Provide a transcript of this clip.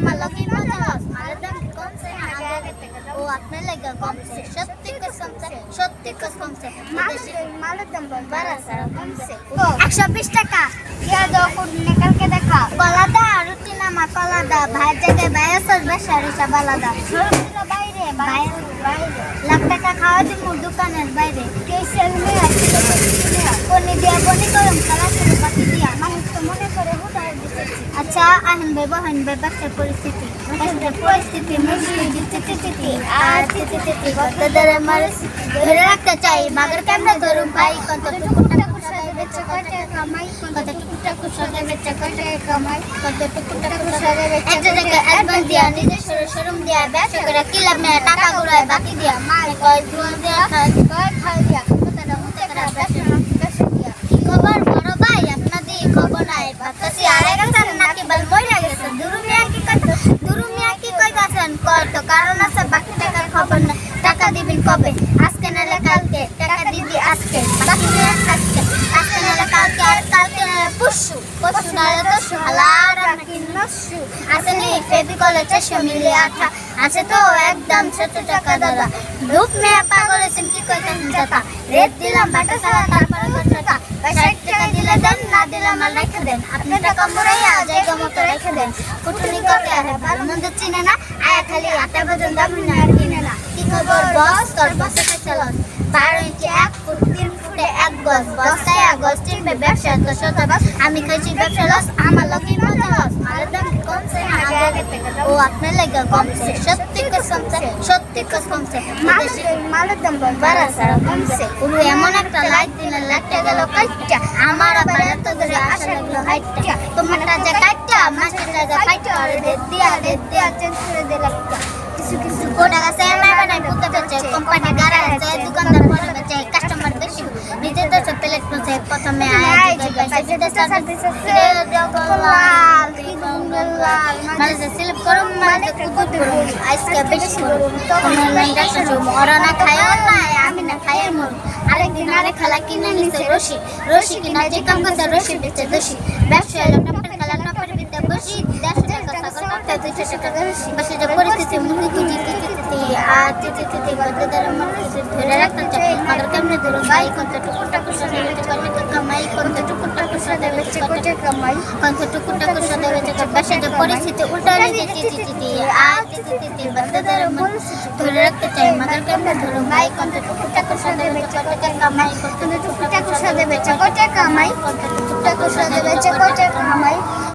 আমার লগি মজা লস মালের দাম কমছে না আগে থেকে ও আপনার লাগা কমছে সত্যি কসমছে মালের দাম বাড়া সারা কমছে 120 টাকা ইয়া দাও কোনে কালকে দেখা কলাদা রুটি না মা কলাদা ভাই জায়গায় বায়াসস বেশারে সাবালাদা সরুরা বাইরে লাখ টাকা খাওয়া দিমু দোকানের বাইরে কে সেল মে আছে কোনি দিয়া বনি করম কালা শুরু পাতি দিয়া মানুষ তো মনে করে হুদায় দিতেছি আচ্ছা আহেন বহন ব্যবসা পরিস্থিতি মুশকিল দিতে আর দিতে গদদার আমার ধরে রাখতে চাই মাগর কেমনে ধরুম ভাই কত টুকুটা কুশাদে বেচে কয়টা কামাই কত টুকুটা কুশাদে বেচে কয়টা কামাই কত টুকুটা কুশাদে বেচে একটা জায়গা অ্যাডভান্স দিয়া নিজে শরম দিয়া ব্যবসা করে কি লাভ নেই টাকা গুড়ায় বাকি দিয়া মাল কয় দুল দিয়া খাই দিয়া কতটা হতে করা ব্যবসা দিয়া কি খবর বড় ভাই আপনাদের খবর নাই ভাবতাছি আরে গেছেন নাকি বল মইরা গেছে দুরুমিয়া কি কইতাছেন কত কারণ আছে বাকি টাকার খবর না টাকা দিবেন কবে আজকে নালে কালকে টাকা দিবি আজকে বাকি আজকে নালে কালকে আর কালকে নালে পরশু নালে তো হালার নাকি নসু আসেনি ফেবিকলে 400 মিলি আঠা আছে তো একদম 7 টাকা দাদা ধূপ মে পাগল আছেন কি কইতেন দাদা রেট দিলাম বাটা সারা তারপরে কত টাকা 60 টাকা দিলে দেন না দিলে মাল রেখে দেন আপনি টাকা মরাইয়া জায়গা মতো রেখে দেন কুটুনি কতে আরে ভালো মন্দ চিনে না আয়া খালি আটা বাজন দাম না আর কিনে না কি খবর বস তোর বসে চলো 12 ইঞ্চি 1 ফুট 3 ফুটে 1 গজ বস্তায় গজ চিনবে ব্যবসা তো শতবাস আমি খাইছি ব্যবসা লস আমার লগি মজা লস মালের দাম কমছে না আগে থেকে ও আপনার লাগা কমছে সত্যি কসমছে মালের দাম বাড়া সারা কমছে পুরো এমন একটা লাইট দিলে লাইটটা গেল কাটটা আমার আবার এত ধরে আশা লাগলো হাইটটা তোমারটা যা কাটটা মাস্টারটা যা ফাইটটা রে দিয়া চেঞ্জ করে দে লাগটা কিছু কোডা আছে এমআই বানাই পুতা বেচে কোম্পানি গাড়া আছে দোকানদার পরে বেচে কাস্টমার বেশি নিজে তো সব প্লেট পৌঁছে প্রথমে আয় পয়সা দিতে সার্ভিস লাল মানে স্লিপ করুম মানে কুকুর আজকে বেশি করুম তখন লাইনটা শুরু মরানা খায়ও না আমি না খাই মর আরেকদিন আরেক খালা কিনে নিছে রশি কিনা যে কাম করতে রশি বেচে দোষী ব্যবসা ল্যাপটপের খালা টপের বিদ্যা বসি 100 টাকা করতে 200 টাকা বসে যে পরিস্থিতি মুখে কুজি তিতি গদদার আমার ধরে রাখতে চাই মাগর কেমনে ধরো ভাই কত টুকুটা কুশাদে বেচে কত কামাই কত টুকুটা কুশাদে বেচে কত কামাই কত টুকুটা কুশাদে বেচে ব্যবসা যে পরিস্থিতি উল্টা নিতে তিতি গদদার আমার ধরে রাখতে চাই মাগর কেমনে ধরো ভাই কত টুকুটা কুশাদে বেচে কত কামাই কত টুকুটা কুশাদে বেচে কত কামাই কত টুকুটা কুশাদে বেচে কত কামাই